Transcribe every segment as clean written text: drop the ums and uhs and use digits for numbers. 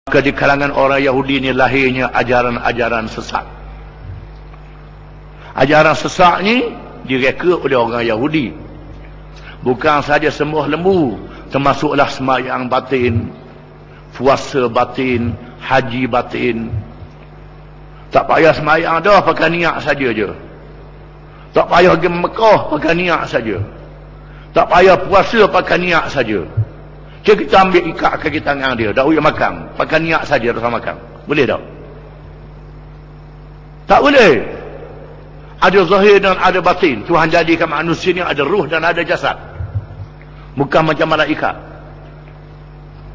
Di kalangan orang Yahudi ni lahirnya ajaran-ajaran sesat. Ajaran sesat ni direka oleh orang Yahudi. Bukan sahaja sembah lembu, termasuklah sembahyang batin, puasa batin, haji batin. Tak payah sembahyang dah, pakai niat saja je. Tak payah pergi Mekah, pakai niat saja. Tak payah puasa, pakai niat saja. Kita ambil ikat kaki tangan dia, dah uyuk makan, pakai niat saja dah makan. Boleh tak? Tak boleh. Ada zahir dan ada batin. Tuhan jadikan manusia ni ada ruh dan ada jasad. Bukan macam malaikat.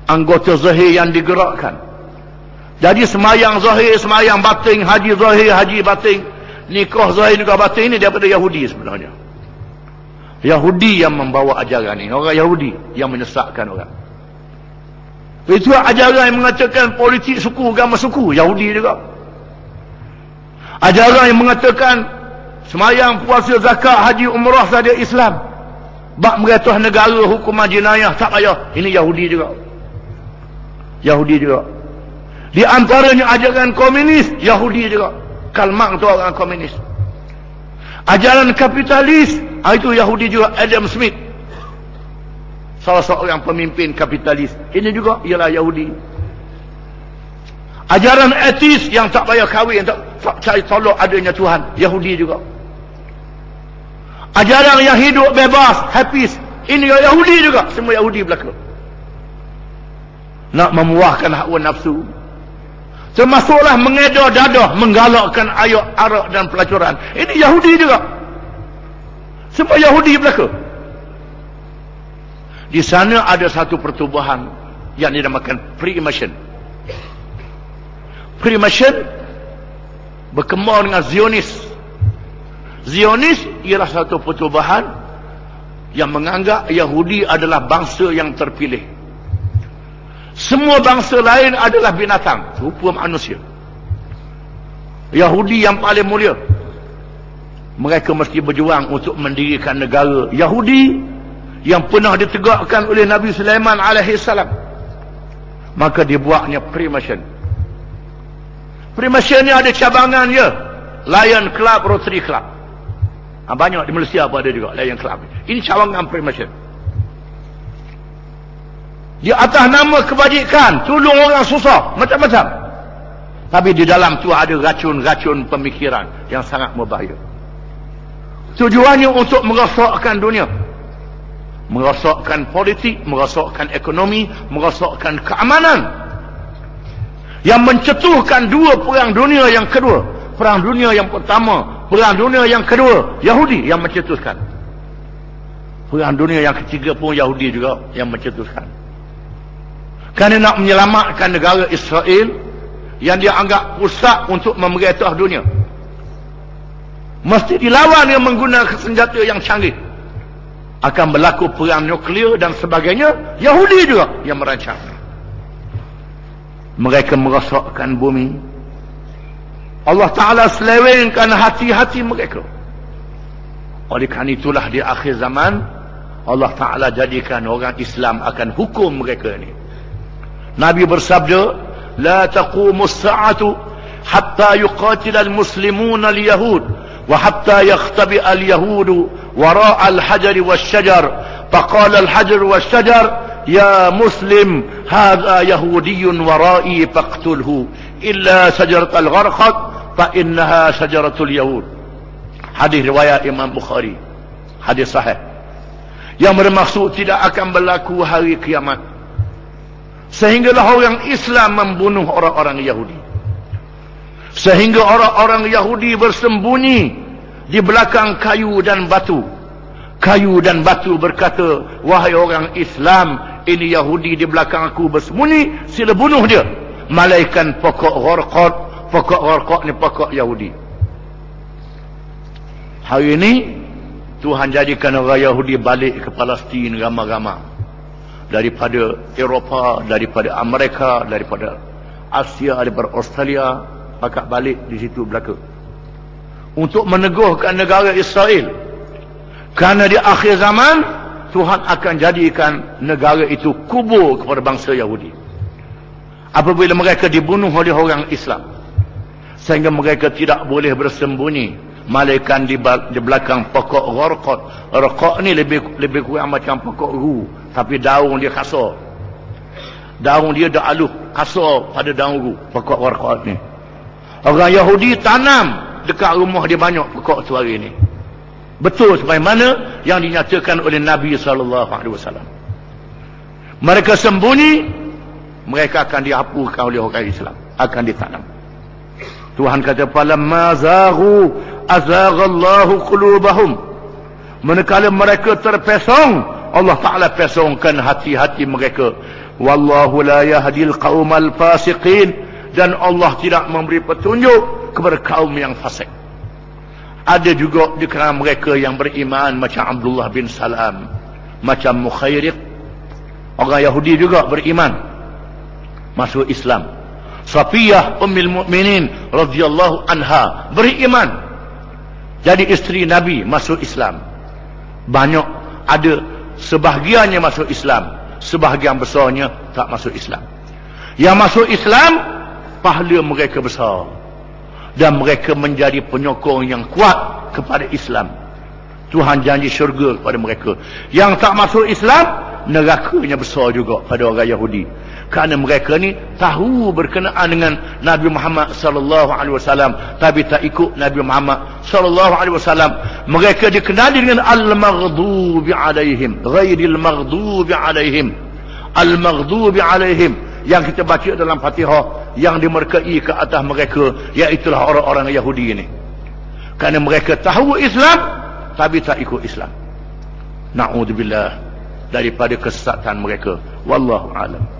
Anggota zahir yang digerakkan. Jadi semayang zahir, semayang batin, haji zahir, haji batin, nikah zahir, nikah batin ni daripada Yahudi sebenarnya. Yahudi yang membawa ajaran ni. Orang Yahudi yang menyesatkan orang. Itu ajaran yang mengatakan politik suku, agama suku. Yahudi juga. Ajaran yang mengatakan semayang, puasa, zakat, haji, umrah sahaja Islam. Bak meratuh negara, hukuman jenayah, tak payah. Ini Yahudi juga. Yahudi juga. Di antaranya ajaran komunis, Yahudi juga. Karl Marx tu orang komunis. Ajaran kapitalis, itu Yahudi juga. Adam Smith, salah seorang pemimpin kapitalis, ini juga ialah Yahudi. Ajaran etis yang tak payah kahwin, tak cari tolak adanya Tuhan, Yahudi juga. Ajaran yang hidup bebas, happy, ini Yahudi juga. Semua Yahudi belaka. Nak memuahkan hawa nafsu, termasuklah mengedar dadah, menggalakkan ayat arak dan pelacuran. Ini Yahudi juga. Semua Yahudi belaka. Di sana ada satu pertubuhan yang dinamakan Freemason. Freemason berkembang dengan Zionis. Zionis ialah satu pertubuhan yang menganggap Yahudi adalah bangsa yang terpilih. Semua bangsa lain adalah binatang, rupa manusia. Yahudi yang paling mulia. Mereka mesti berjuang untuk mendirikan negara Yahudi yang pernah ditegakkan oleh Nabi Sulaiman alaihissalam. Maka dibuatnya Freemason. Freemason ni ada cabangan je. Lion Club, Rotary Club. Banyak di Malaysia pun ada juga Lion Club. Ini cabangan Freemason. Di atas nama kebajikan, tolong orang susah, macam-macam. Tapi di dalam tu ada racun-racun pemikiran yang sangat berbahaya. Tujuannya untuk merosakkan dunia, merosakkan politik, merosakkan ekonomi, merosakkan keamanan, yang mencetuskan dua perang dunia yang kedua. Perang dunia yang pertama, perang dunia yang kedua, Yahudi yang mencetuskan. Perang dunia yang ketiga pun Yahudi juga yang mencetuskan. Kerana nak menyelamatkan negara Israel yang dia anggap pusat untuk memerintah dunia, mesti dilawan dengan menggunakan senjata yang canggih. Akan berlaku perang nuklear dan sebagainya. Yahudi juga yang merancang. Mereka merosakkan bumi. Allah Ta'ala selewengkan hati-hati mereka. Oleh kerana itulah di akhir zaman Allah Ta'ala jadikan orang Islam akan hukum mereka ni. Nabi bersabda, la taqumu as-sa'atu hatta yuqatil al-muslimuna al-yahud wa hatta yakhtabi al-yahudu wara'a al-hajar wash-shajar faqala al-hajar wash-shajar ya muslim hadha yahudiyyun wara'i faqtulhu illa shajarat al-gharqad fa innaha shajaratul yahud. Hadis riwayat Imam Bukhari, hadis sahih, yang bermaksud tidak akan berlaku hari kiamat sehinggalah orang Islam membunuh orang-orang Yahudi, sehingga orang-orang Yahudi bersembunyi di belakang kayu dan batu. Kayu dan batu berkata, wahai orang Islam, ini Yahudi di belakang aku bersembunyi, sila bunuh dia. Malaikan pokok gharqad. Pokok gharqad ni pokok Yahudi. Hari ini Tuhan jadikan orang Yahudi balik ke Palestin ramai-ramai. Daripada Eropah, daripada Amerika, daripada Asia, daripada Australia, pakat balik di situ belaka untuk meneguhkan negara Israel. Kerana di akhir zaman Tuhan akan jadikan negara itu kubur kepada bangsa Yahudi. apabila mereka dibunuh oleh orang Islam, sehingga mereka tidak boleh bersembunyi, malaikat di belakang pokok gharqad. Gharqad ni lebih kurang macam pokok ru, tapi daun dia kasar. Daun dia dah alus kasar pada daun ru, pokok gharqad ni. Orang Yahudi tanam dekat rumah dia banyak pokok tu hari ni. Betul sebagaimana yang dinyatakan oleh Nabi SAW. Mereka sembunyi, mereka akan dihapuskan oleh orang Islam, akan ditanam. Tuhan kata, falamma zaghu azaghallahu qulubahum. Manakala mereka terpesong, Allah Ta'ala pesongkan hati-hati mereka. Wallahu la yahdil qaumal fasiqin. Dan Allah tidak memberi petunjuk kepada kaum yang fasik. Ada juga di kalangan mereka yang beriman macam Abdullah bin Salam, macam Mukhairiq. Orang Yahudi juga beriman, masuk Islam. Safiyah Ummul Mukminin radhiyallahu anha beriman, jadi isteri Nabi, masuk Islam. Banyak, ada sebahagiannya masuk Islam, sebahagian besarnya tak masuk Islam. Yang masuk Islam, pahala mereka besar, dan mereka menjadi penyokong yang kuat kepada Islam. Tuhan janji syurga kepada mereka. Yang tak masuk Islam, nerakanya besar juga pada orang Yahudi. Kerana mereka ni tahu berkenaan dengan Nabi Muhammad sallallahu alaihi wasallam, tapi tak ikut Nabi Muhammad sallallahu alaihi wasallam. Mereka dikenali dengan al-maghdubi alaihim, ghairil maghdubi alaihim. Al-maghdubi alaihim yang kita baca dalam Fatihah, yang dimurkai ke atas mereka, iaitulah orang-orang Yahudi ini. Kerana mereka tahu Islam tapi tak ikut Islam. Na'udzubillah daripada kesesatan mereka. Wallahu a'lam.